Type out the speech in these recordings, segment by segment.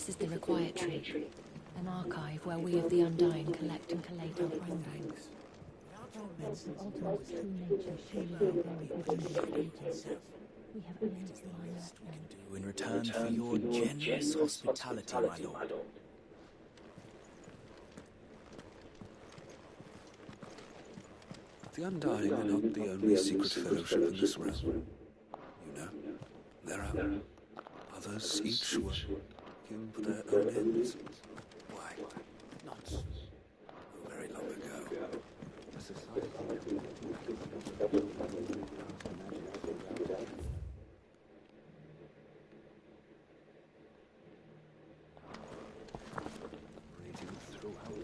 This is the Requietary, an archive where we of the Undying collect and collate our findings. Ultimate's true nature surely outweighed within these pages. We have only to unearth them. In return for your generous hospitality, my lord. The Undying are not the only secret fellowship in this realm. You know, there are others, each working for their own ends. Why, not so very long ago, a society raging throughout.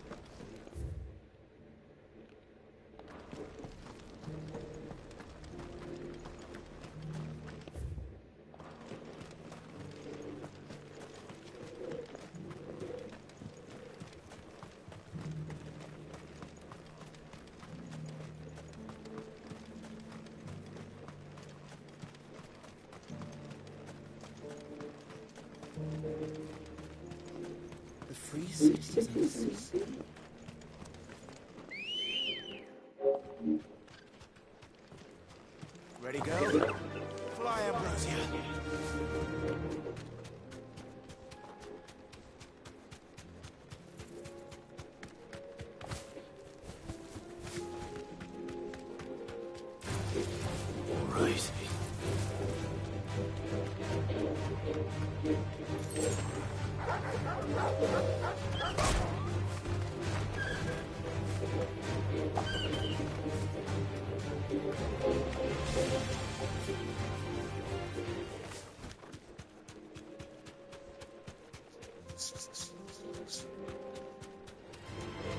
The free citizens. Ready, go? Fly, Ambrosia. All right.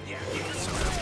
Yeah, get started.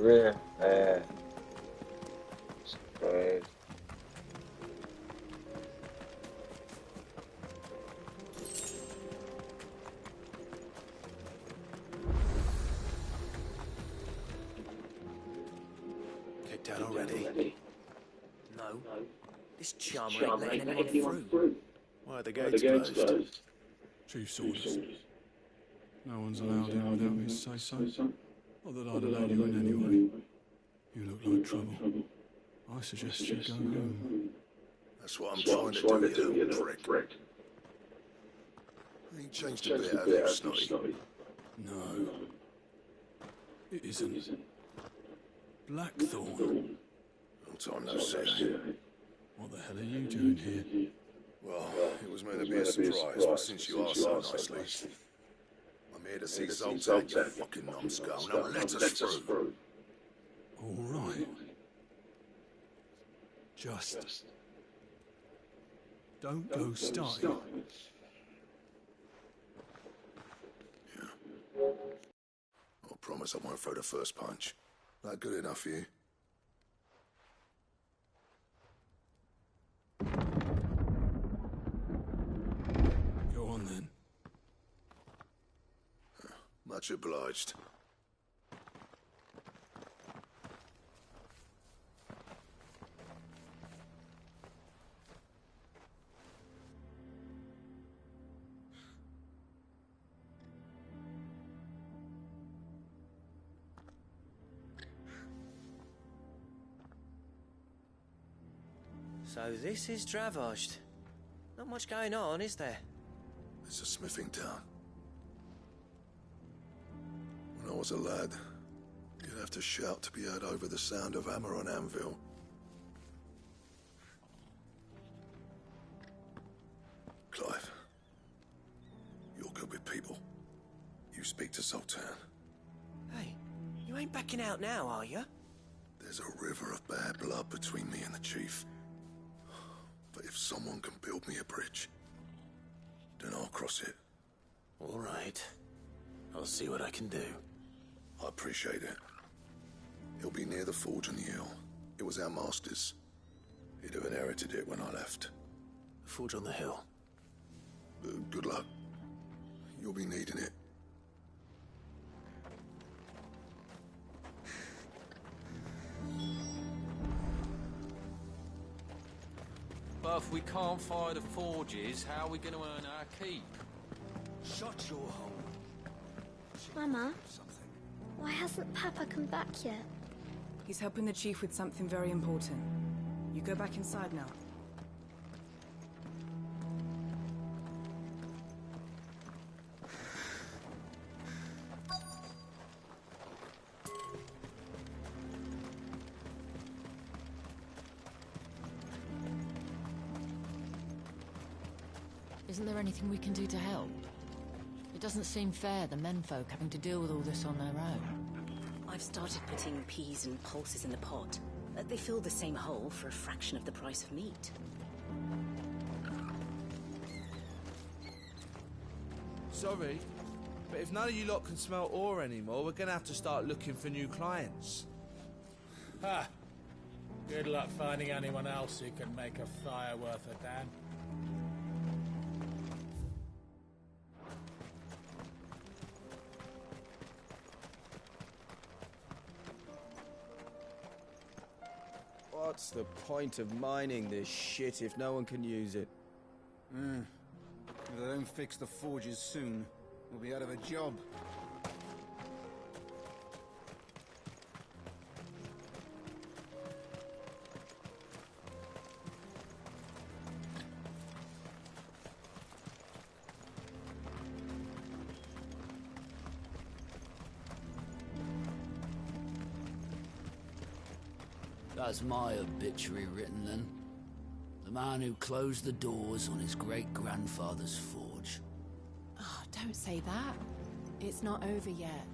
Real bad. Surprise. Kicked down already? No. This charmer ain't letting anyone through. Why are the gates closed? Chief's orders. No one's allowed in without me say-so. Not that I'd allow you in anyway. You look like trouble. I suggest you go home. That's what I'm trying to do, you prick. Ain't changed a bit, have you, Snotty? No. It isn't. Blackthorn. Long time no see. What the hell are you doing here? Well, it was meant to be a surprise, but since you asked so nicely, I'm here to see Zoltan, you fucking numbskull. Now let us through. All right. Just don't go starting. I promise I won't throw the first punch. That good enough for you? on then. Much obliged. So this is Dravozd. Not much going on, is there? It's a smithing town. When I was a lad, you'd have to shout to be heard over the sound of hammer on anvil. Clive, you're good with people. You speak to Sultan. Hey, you ain't backing out now, are you? There's a river of bad blood between me and the chief. But if someone can build me a bridge, then I'll cross it. All right. I'll see what I can do. I appreciate it. He'll be near the forge on the hill. It was our master's. He'd have inherited it when I left. The forge on the hill. Good luck. You'll be needing it. But if we can't fire the forges, how are we going to earn our keep? Shut your hole. Mama, why hasn't Papa come back yet? He's helping the chief with something very important. You go back inside now. Isn't there anything we can do to help? It doesn't seem fair, the menfolk having to deal with all this on their own. I've started putting peas and pulses in the pot. They fill the same hole for a fraction of the price of meat. Sorry, but if none of you lot can smell ore anymore, we're gonna have to start looking for new clients. Ha! Good luck finding anyone else who can make a fire worth a damn. What's the point of mining this shit if no one can use it? If they don't fix the forges soon, we'll be out of a job. That's my obituary written then. The man who closed the doors on his great-grandfather's forge. Oh, don't say that. It's not over yet.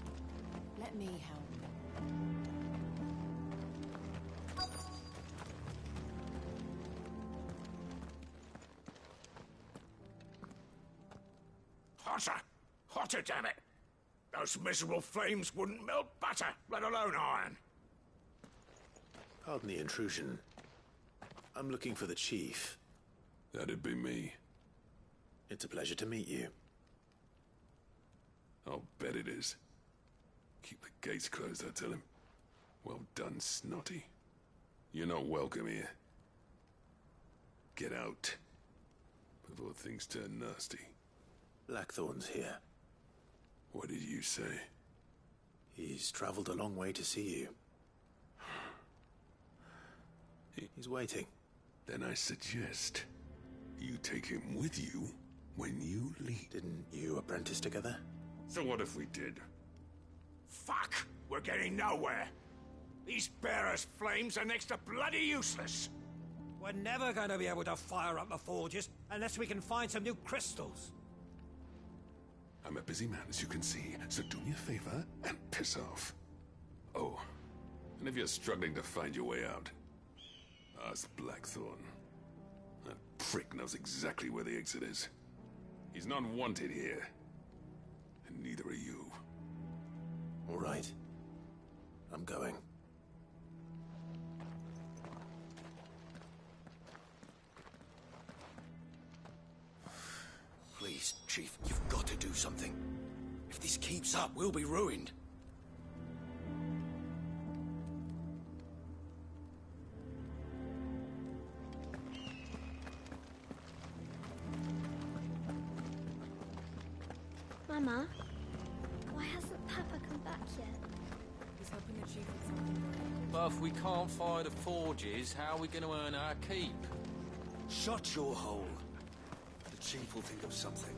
Let me help. Hotter! Hotter, damn it! Those miserable flames wouldn't melt butter, let alone iron. Pardon the intrusion. I'm looking for the chief. That'd be me. It's a pleasure to meet you. I'll bet it is. Keep the gates closed, I tell him. Well done, Snotty. You're not welcome here. Get out. Before things turn nasty. Blackthorn's here. What did you say? He's traveled a long way to see you. He's waiting. Then I suggest you take him with you when you leave. Didn't you apprentice together? So what if we did? Fuck! We're getting nowhere. These bearers' flames are next to bloody useless. We're never going to be able to fire up the forges unless we can find some new crystals. I'm a busy man, as you can see, so do me a favor and piss off. Oh, and if you're struggling to find your way out, ask Blackthorn. That prick knows exactly where the exit is. He's not wanted here. And neither are you. All right. I'm going. Please, Chief. this keeps up, we'll be ruined. Mama, why hasn't Papa come back yet? He's helping the chief with something. But if we can't fire the forges, how are we going to earn our keep? Shut your hole. The chief will think of something.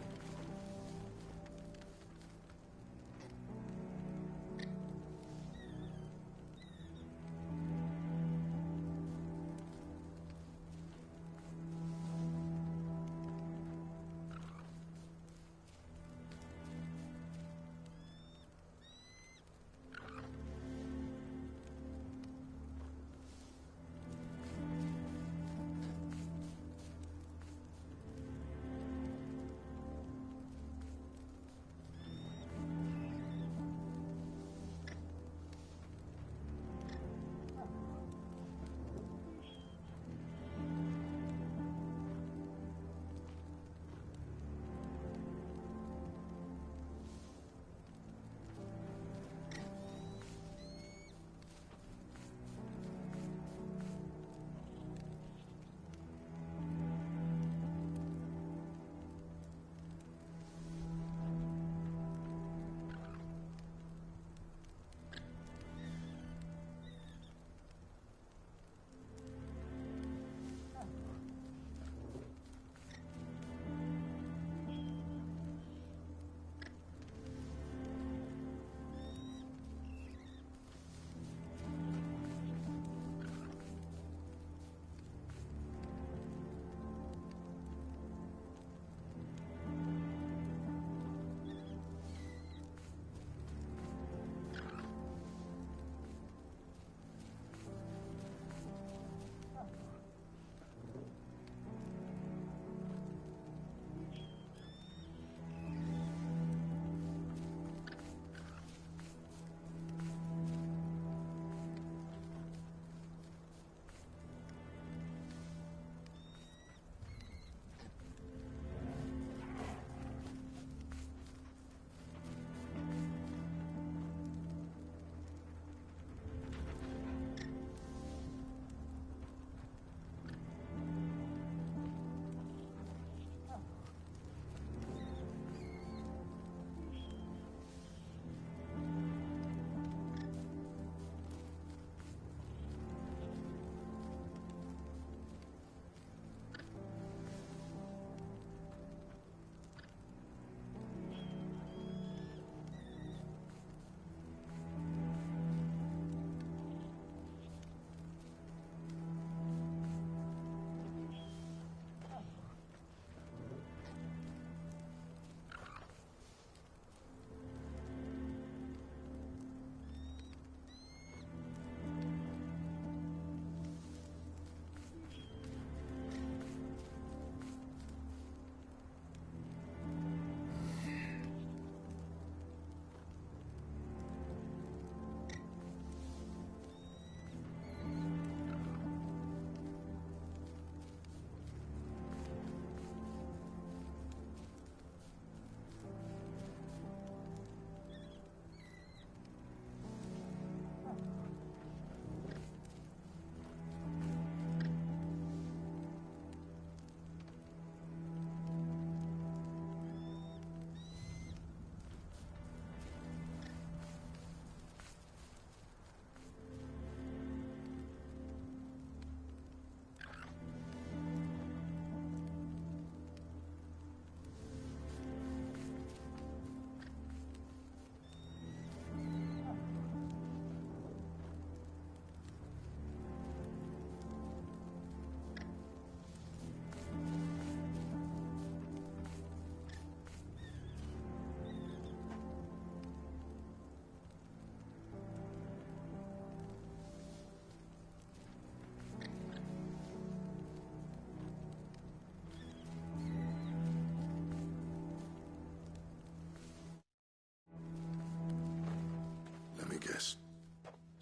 Yes.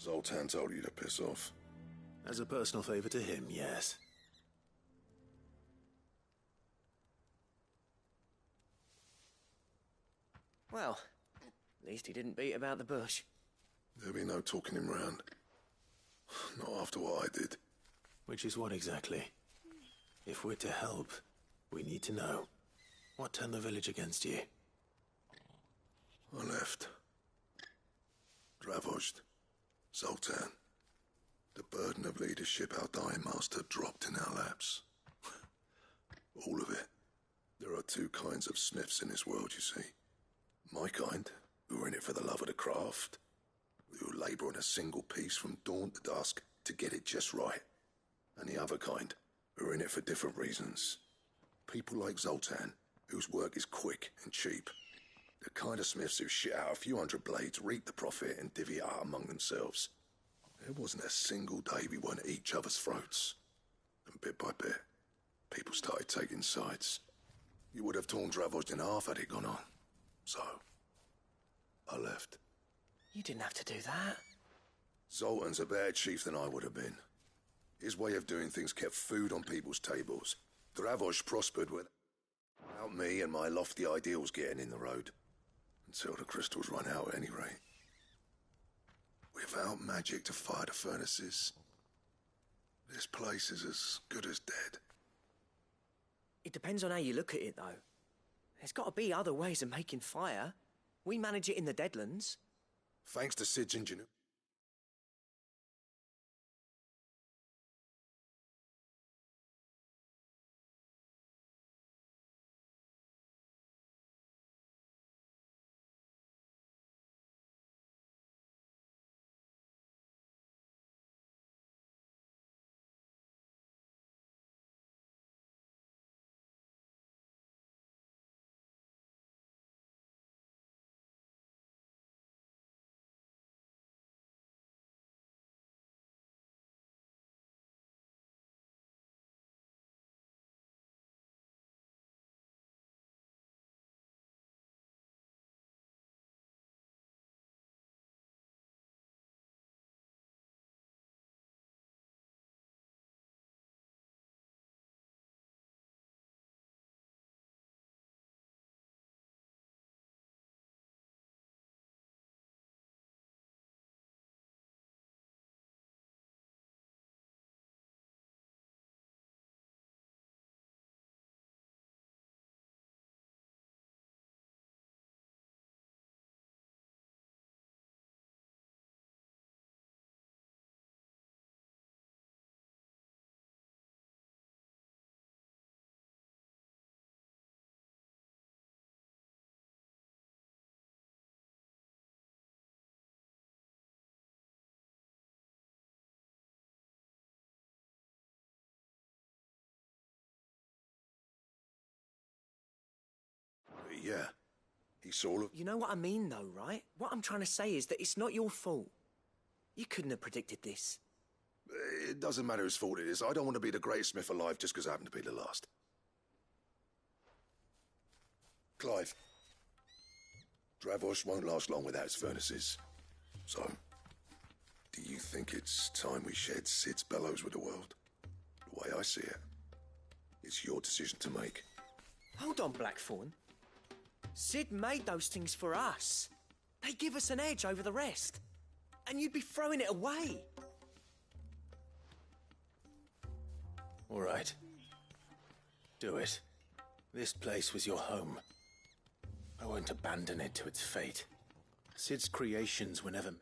Zoltan told you to piss off. As a personal favor to him, yes. Well, At least he didn't beat about the bush. There'll be no talking him round. Not after what I did. Which is what exactly? If we're to help, we need to know. What turned the village against you? I left. Dravozd. Zoltan. The burden of leadership our dying master dropped in our laps. All of it. There are two kinds of smiths in this world, you see. My kind, who are in it for the love of the craft, who labour on a single piece from dawn to dusk to get it just right. And the other kind, who are in it for different reasons. People like Zoltan, whose work is quick and cheap. The kind of smiths who shit out a few hundred blades, reap the profit, and divvy it out among themselves. There wasn't a single day we weren't at each other's throats. And bit by bit, people started taking sides. You would have torn Dravozd in half had it gone on. So, I left. You didn't have to do that. Zoltan's a better chief than I would have been. His way of doing things kept food on people's tables. Dravozd prospered without me and my lofty ideals getting in the road. Until the crystals run out at any rate. Without magic to fire the furnaces, this place is as good as dead. It depends on how you look at it, though. There's got to be other ways of making fire. We manage it in the Deadlands. Thanks to Sid's ingenuity. Yeah. He saw... You know what I mean, though, right? What I'm trying to say is that it's not your fault. You couldn't have predicted this. It doesn't matter whose fault it is. I don't want to be the greatest smith alive just because I happen to be the last. Clive. Dravozd won't last long without its furnaces. So, do you think it's time we shared Sid's bellows with the world? The way I see it, it's your decision to make. Hold on, Blackthorn. Sid made those things for us. They give us an edge over the rest. And you'd be throwing it away. All right. Do it. This place was your home. I won't abandon it to its fate. Sid's creations were never...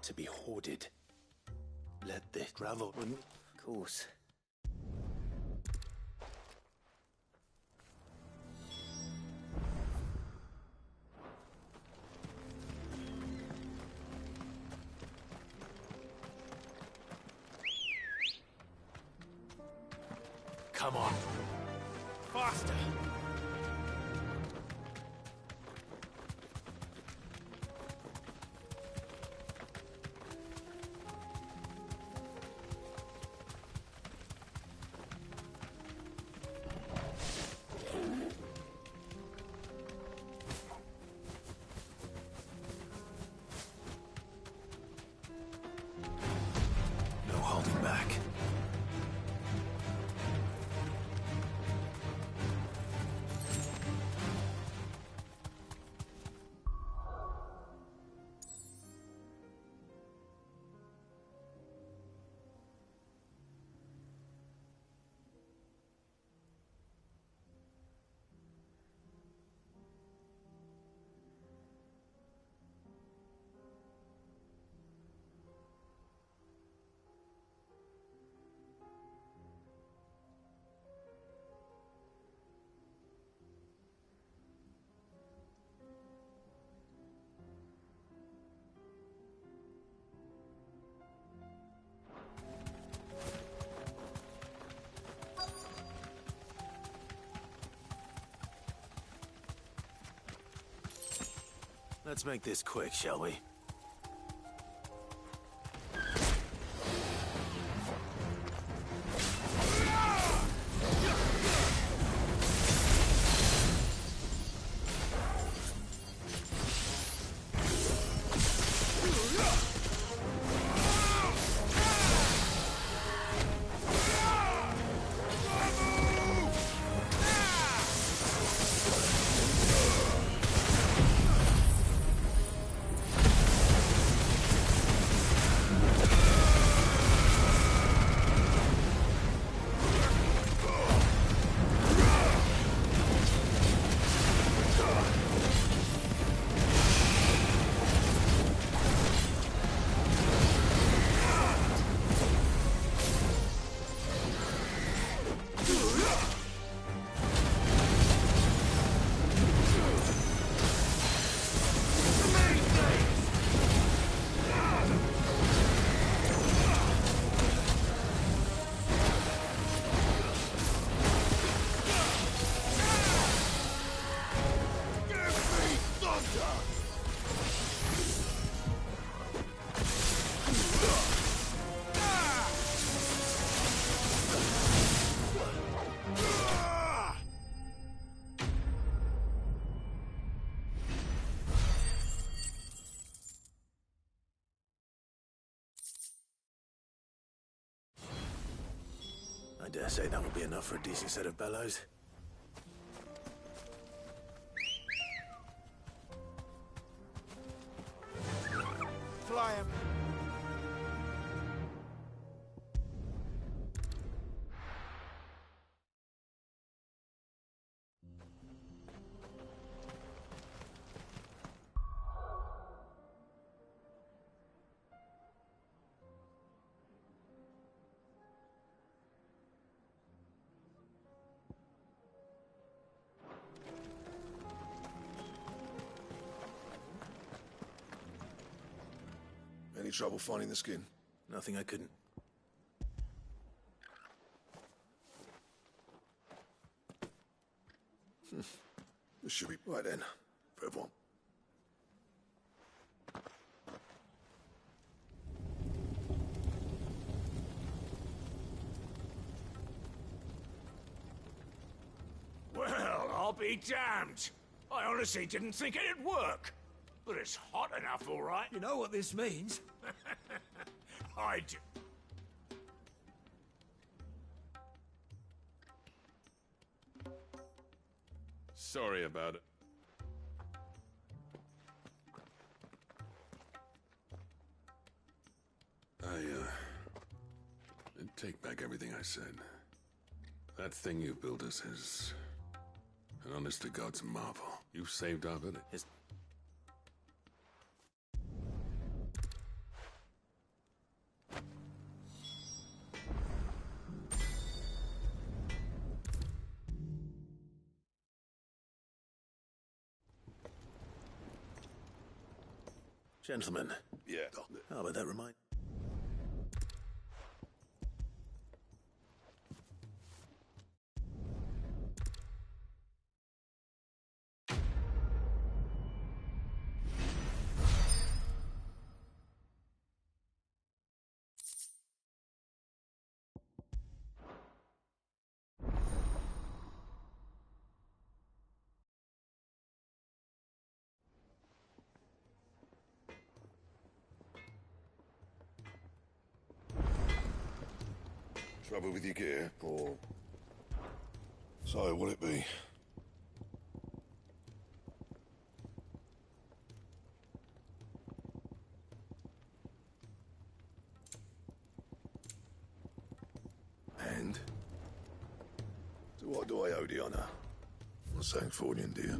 meant to be hoarded. Let this travel. Of course. Come on. Faster! No holding back. Let's make this quick, shall we? I dare say that will be enough for a decent set of bellows. Fly him. Any trouble finding the skin? Nothing I couldn't. This should be right then, for everyone. Well, I'll be damned. I honestly didn't think it'd work. But it's hot enough, all right. You know what this means? I do. Sorry about it. I take back everything I said. That thing you built us is an honest-to-God's marvel. You've saved our village. Gentlemen. Yeah. Oh, but that reminds... Trouble with your gear, or... So, what'll it be? And? So what do I owe the honour? I'm saying Fordian, dear.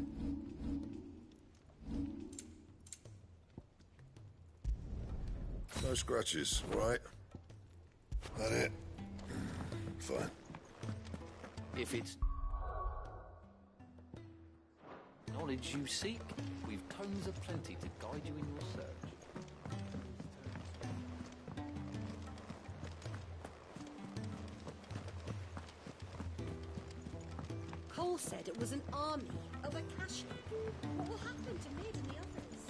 No scratches, all right? That it? Fine. If it's knowledge you seek, we've tomes aplenty to guide you in your search. Cole said it was an army of Akasha. What will happen to Mid and the others?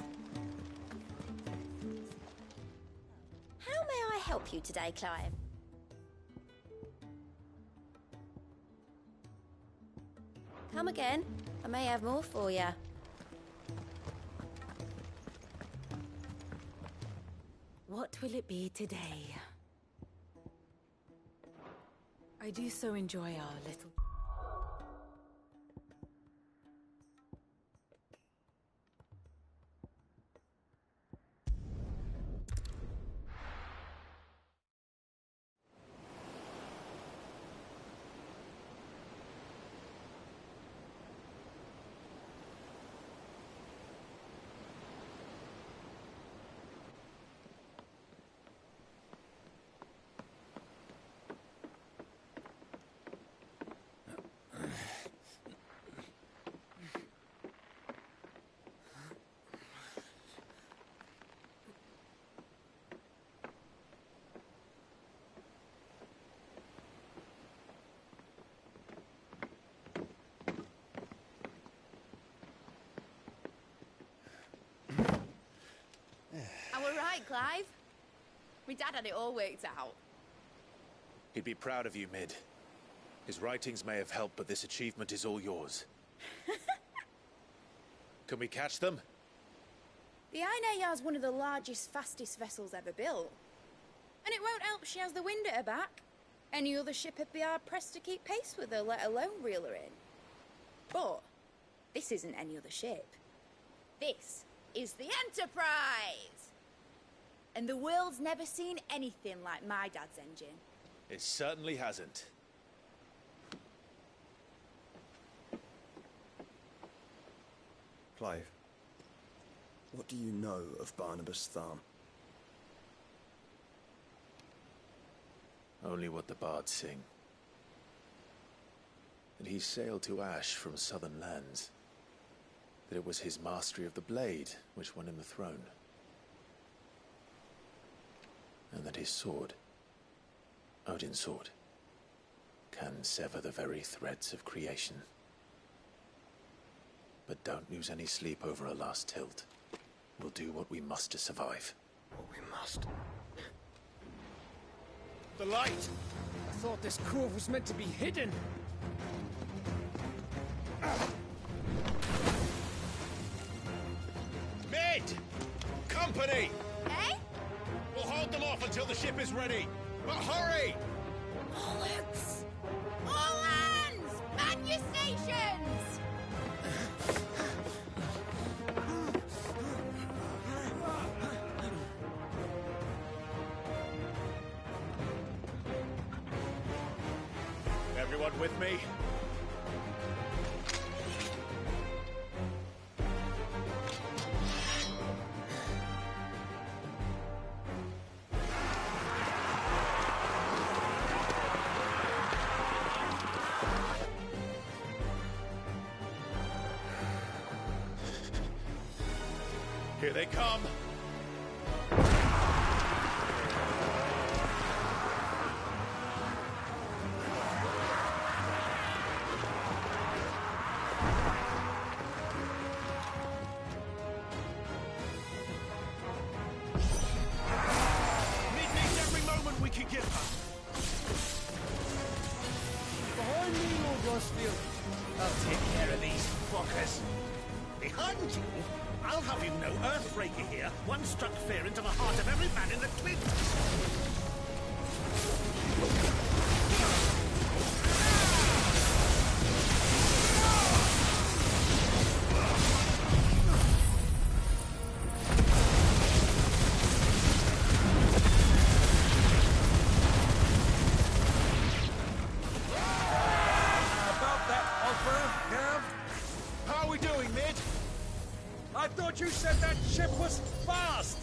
How may I help you today, Clive? Come again. I may have more for you. What will it be today? I do so enjoy our little... Right, Clive? My dad had it all worked out. He'd be proud of you, Mid. His writings may have helped, but this achievement is all yours. Can we catch them? The Ainayar's one of the largest, fastest vessels ever built. And it won't help she has the wind at her back. Any other ship would be hard-pressed to keep pace with her, let alone reel her in. But this isn't any other ship. This is the Enterprise! And the world's never seen anything like my dad's engine. It certainly hasn't. Clive, what do you know of Barnabas Tharm? Only what the bards sing. That he sailed to Ash from southern lands. That it was his mastery of the blade which won him the throne. And that his sword, Odin's sword, can sever the very threads of creation. But don't lose any sleep over a last tilt. We'll do what we must to survive. What we must. The light! I thought this cove was meant to be hidden! Mid! Company! Eh? We'll hold them off until the ship is ready. But hurry! Bollocks! All hands! Man your stations! Everyone with me? Here they come. must feel... I'll take care of these fuckers. Behind you, I'll have you know Earthbreaker here once struck fear into the heart of every man in the Twin. About that offer, Cav? How are we doing, mid? I thought you said that ship was fast!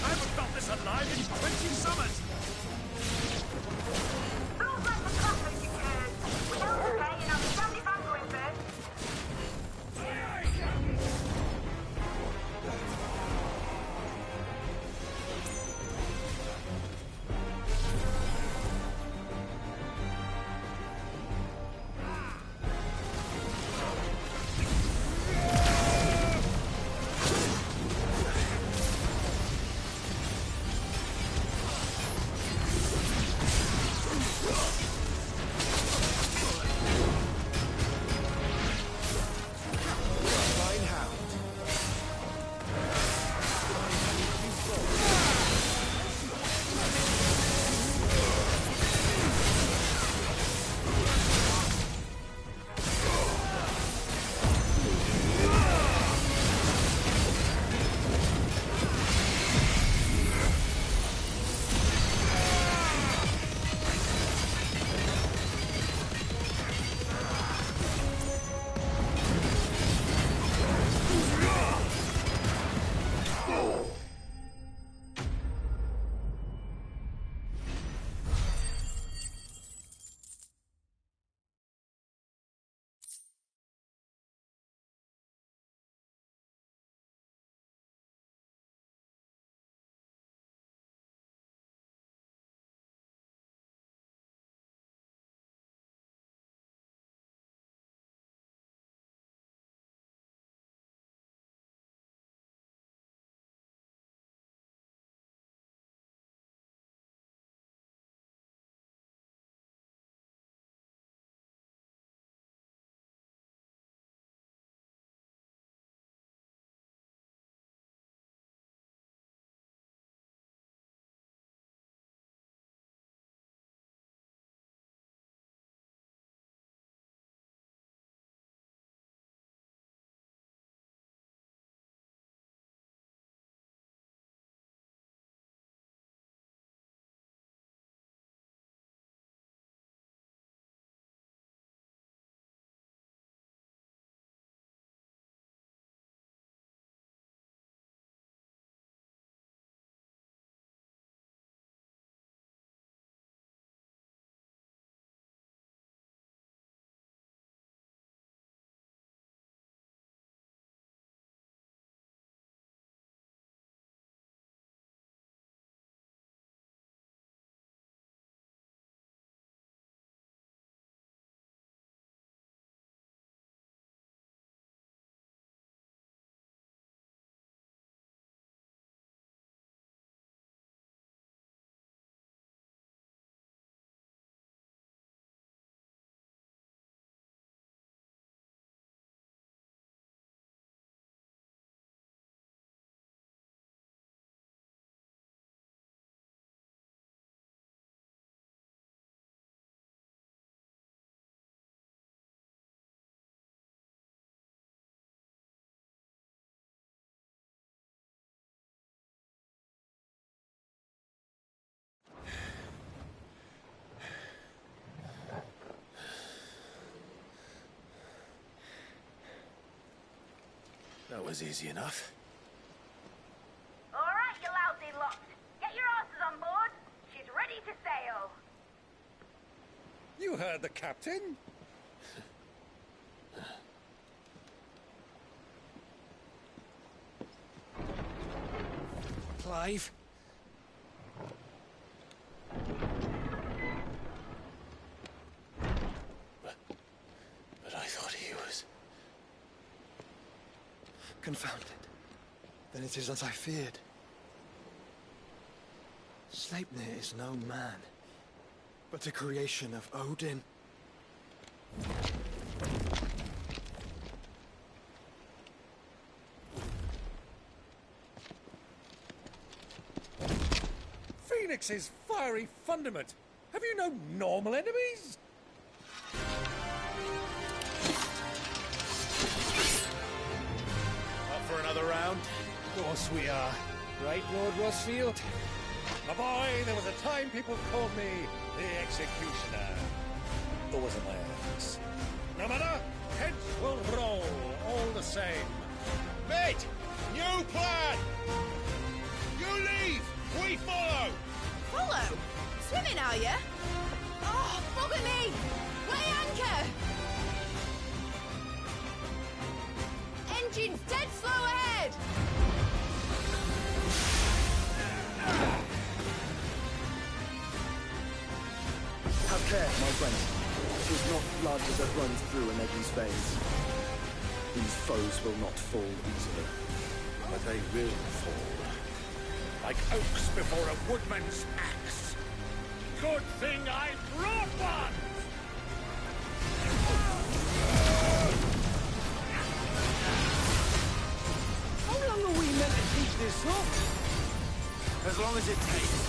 I haven't felt this alive in 20 summers! That was easy enough. All right, you lousy lot. Get your asses on board. She's ready to sail. You heard the captain. Clive, Then it is as I feared. Sleipnir is no man, but a creation of Odin. Phoenix's fiery fundament. Have you no normal enemies? Up for another round? Of course we are. Right, Lord Rosfield? My boy, there was a time people called me the Executioner. Or was it my axe? No matter, heads will roll all the same. Mate! New plan! You leave! We follow! Follow? Swimming, are you? Oh, bugger me! Weigh anchor! Engine's dead slow ahead! Have care, my friend. It is not blood that runs through an Eddie's veins. These foes will not fall easily. But they will fall. Like oaks before a woodman's axe. Good thing I brought one! How long are we meant to keep this up? As long as it takes.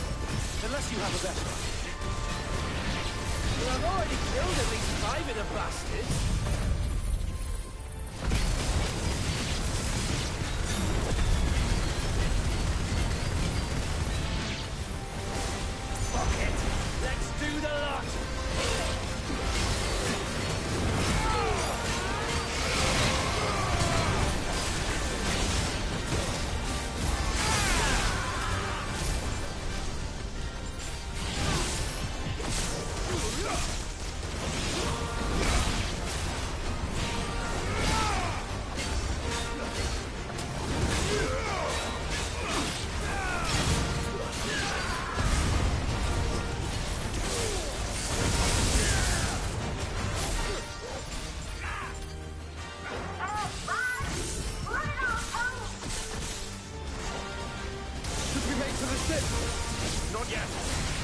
Unless you have a better idea. Well, I've already killed at least 5 of the bastards. Fuck it! Let's do the lot! Not yet.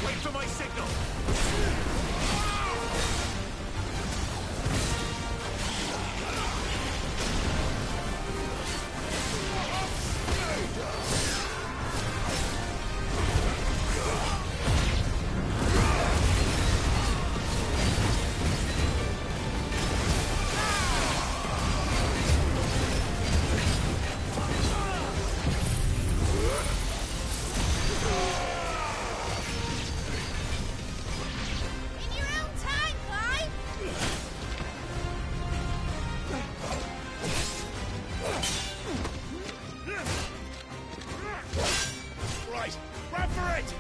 Wait for my signal. Right, run for it!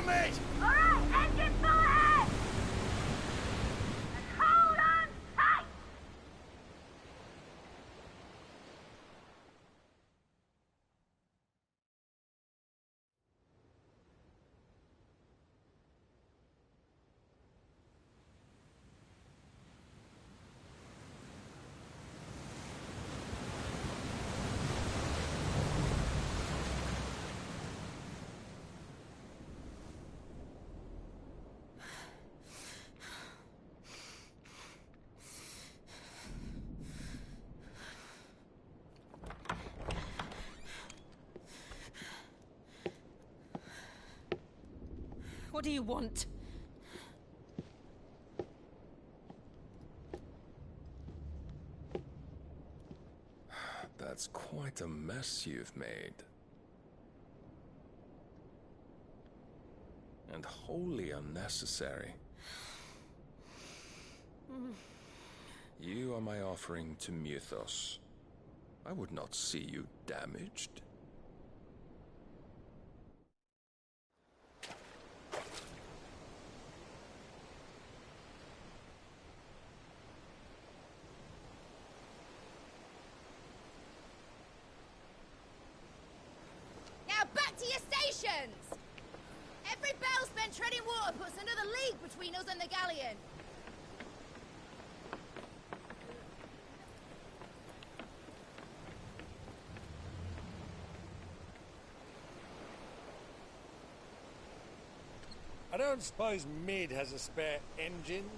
Mate! Alright, engine full ahead! And hold on tight! What do you want? That's quite a mess you've made. And wholly unnecessary. You are my offering to Mythos. I would not see you damaged. Now back to your stations! Every bell spent treading water puts another league between us and the galleon. I don't suppose Mid has a spare engine?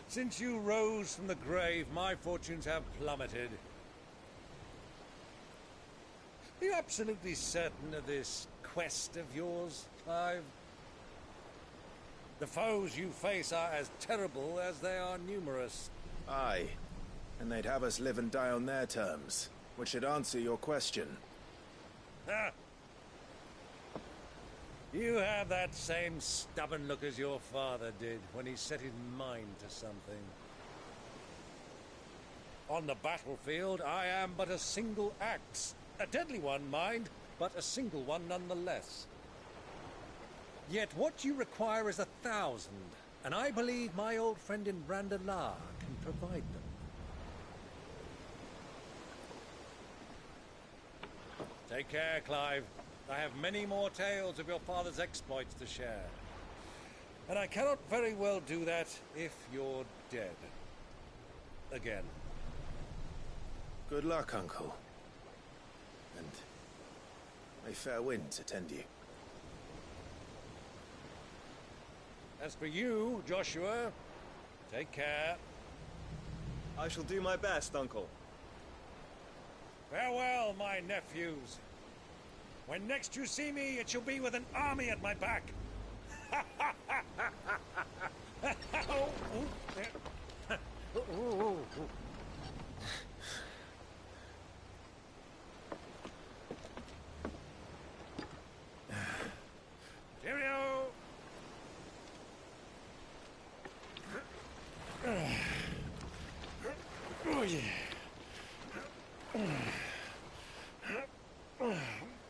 Since you rose from the grave, my fortunes have plummeted. Are you absolutely certain of this quest of yours, Clive? The foes you face are as terrible as they are numerous. Aye. And they'd have us live and die on their terms, which should answer your question. Ha! You have that same stubborn look as your father did when he set his mind to something. On the battlefield, I am but a single axe. A deadly one, mind, but a single one nonetheless. Yet what you require is 1,000, and I believe my old friend in Brandalar can provide them. Take care, Clive. I have many more tales of your father's exploits to share. And I cannot very well do that if you're dead. Again. Good luck, Uncle. And may fair winds attend you. As for you, Joshua, take care. I shall do my best, Uncle. Farewell, my nephews. When next you see me, it shall be with an army at my back. Cheerio! Oh, yeah.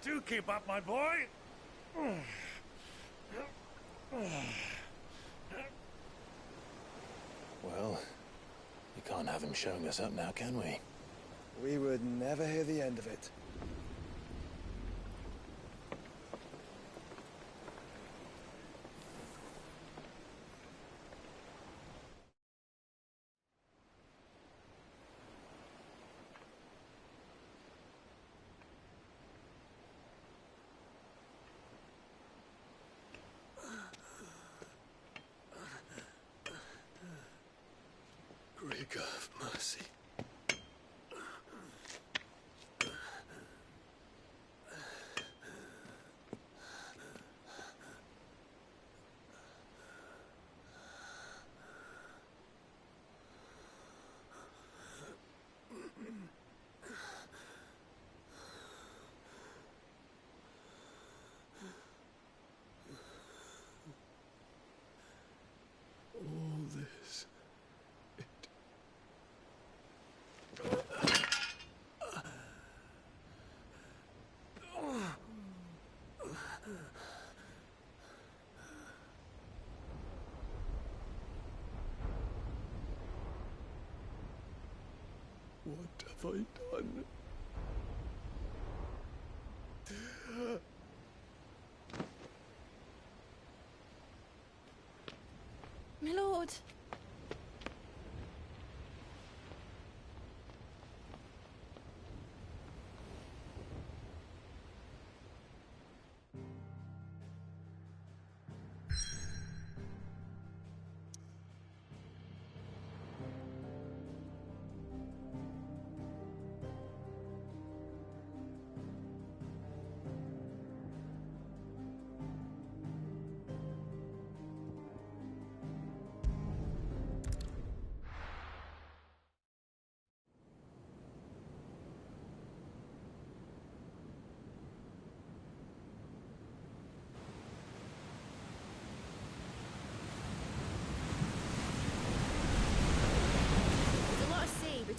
Do keep up, my boy. Well, we can't have him showing us up now, can we? We would never hear the end of it. Grieger, have mercy. All this. What have I done? My lord.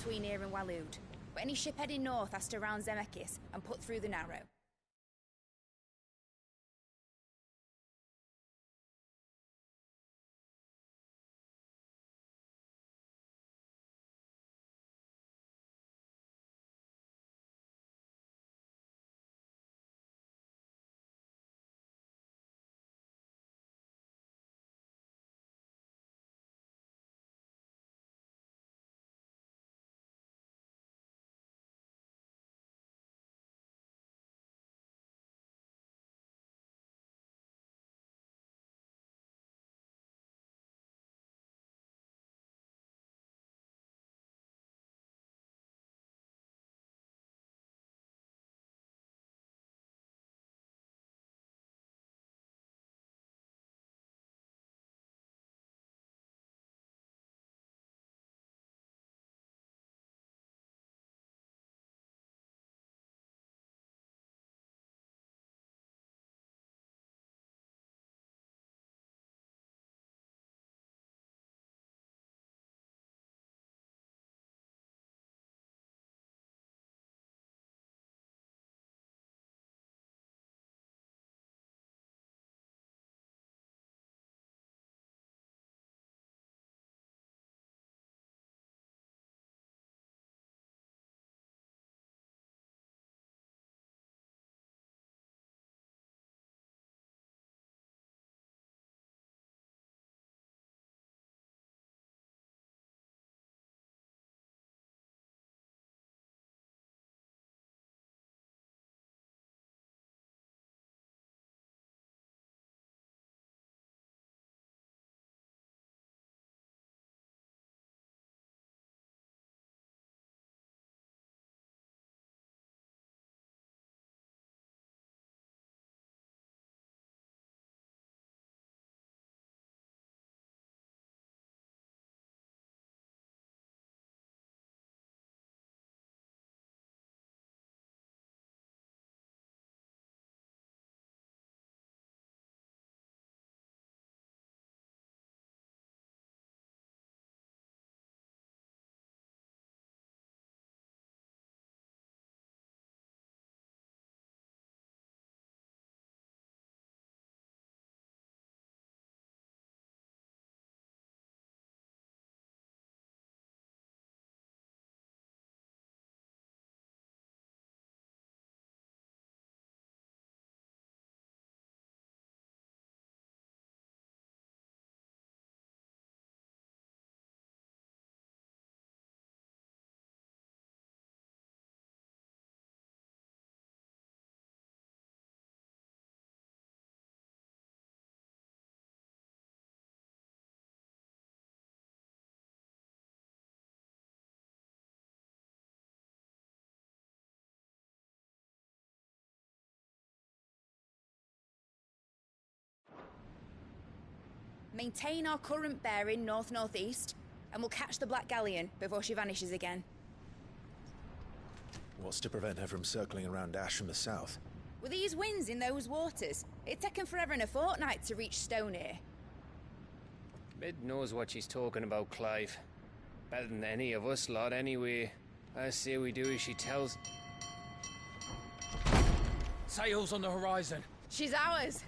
between here and Waloed. But any ship heading north has to round Zemeckis and put through the Narrow. Maintain our current bearing north-northeast, and we'll catch the Black Galleon before she vanishes again. What's to prevent her from circling around Ash from the south? With these winds in those waters, it'd taken forever and a fortnight to reach Stonehere. Mid knows what she's talking about, Clive. Better than any of us lot, anyway. I say we do as she tells. Sails on the horizon. She's ours.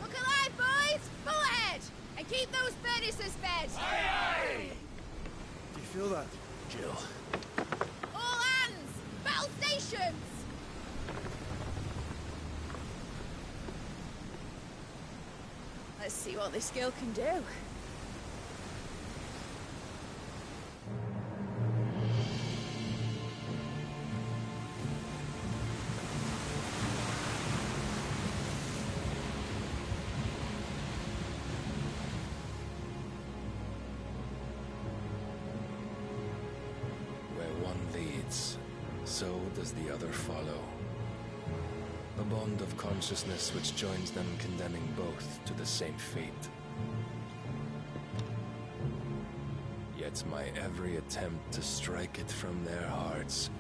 Look alive, boys! Full ahead! And keep those furnaces fed! Aye, aye! Do you feel that, Jill? All hands! Battle stations! Let's see what this girl can do. Where one leads, so does the other follow. A bond of consciousness which joins them, condemning both to the same fate. Yet my every attempt to strike it from their hearts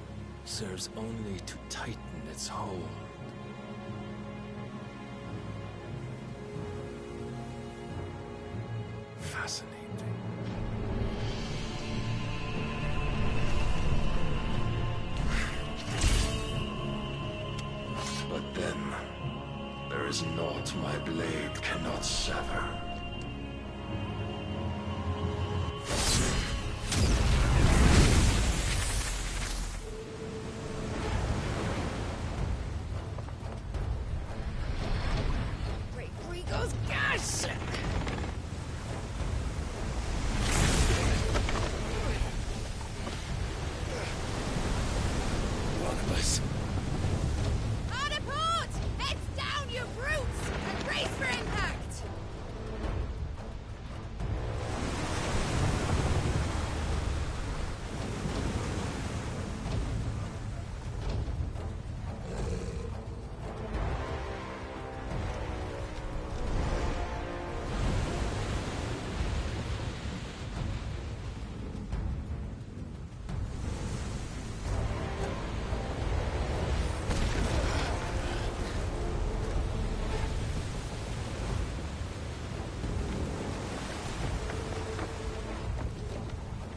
serves only to tighten its hold. Fascinating. But then, there is naught my blade cannot sever. Rigo's gas! One of us. Hard a port! Heads down, you brutes! And brace for impact!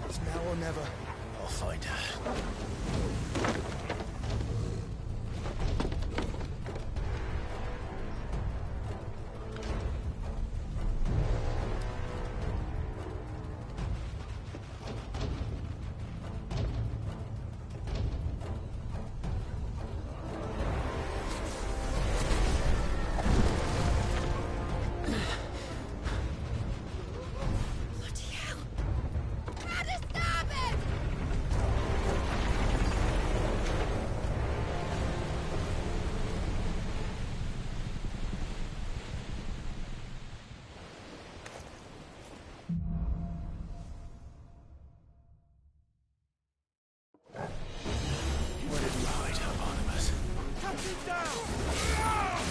It's now or never. I'll find her. Where did you hide, Hieronymus? Cut him down!